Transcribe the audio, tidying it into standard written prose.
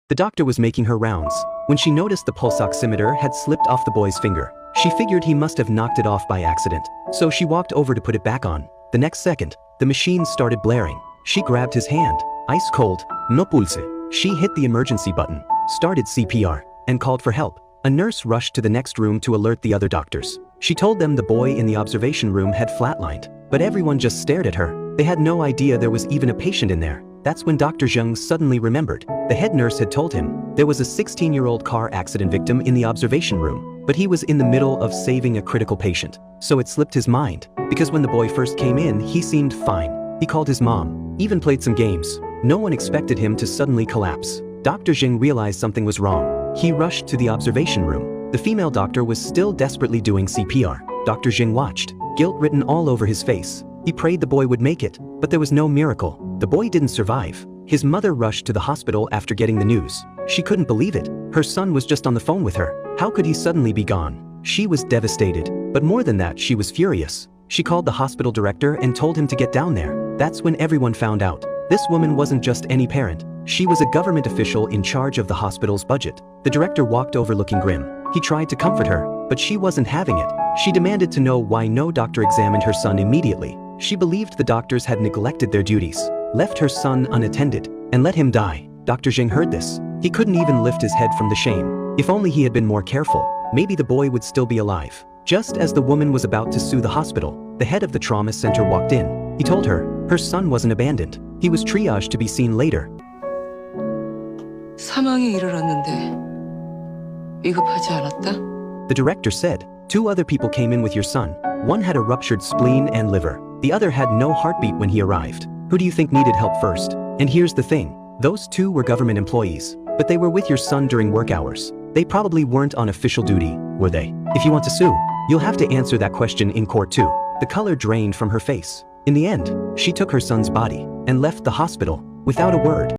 The doctor was making her rounds when she noticed the pulse oximeter had slipped off the boy's finger. She figured he must have knocked it off by accident, so she walked over to put it back on. The next second, the machine started blaring. She grabbed his hand. Ice cold, no pulse. She hit the emergency button, started CPR, and called for help. A nurse rushed to the next room to alert the other doctors. She told them the boy in the observation room had flatlined, but everyone just stared at her. They had no idea there was even a patient in there. That's when Dr. Zheng suddenly remembered. The head nurse had told him there was a 16-year-old car accident victim in the observation room, but he was in the middle of saving a critical patient. So it slipped his mind, because when the boy first came in, he seemed fine. He called his mom, even played some games. No one expected him to suddenly collapse. Dr. Zheng realized something was wrong. He rushed to the observation room. The female doctor was still desperately doing CPR. Dr. Zheng watched, guilt written all over his face. He prayed the boy would make it, but there was no miracle. The boy didn't survive. His mother rushed to the hospital after getting the news. She couldn't believe it. Her son was just on the phone with her. How could he suddenly be gone? She was devastated, but more than that, she was furious. She called the hospital director and told him to get down there. That's when everyone found out. This woman wasn't just any parent. She was a government official in charge of the hospital's budget. The director walked over looking grim. He tried to comfort her, but she wasn't having it. She demanded to know why no doctor examined her son immediately. She believed the doctors had neglected their duties, left her son unattended, and let him die. Dr. Zheng heard this. He couldn't even lift his head from the shame. If only he had been more careful, maybe the boy would still be alive. Just as the woman was about to sue the hospital, the head of the trauma center walked in. He told her son wasn't abandoned. He was triaged to be seen later. 사망이 이르렀는데 위급하지 않았다? The director said, 2 other people came in with your son. One had a ruptured spleen and liver. The other had no heartbeat when he arrived. Who do you think needed help first? And here's the thing. Those 2 were government employees, but they were with your son during work hours. They probably weren't on official duty, were they? If you want to sue, you'll have to answer that question in court too. The color drained from her face. In the end, she took her son's body and left the hospital without a word.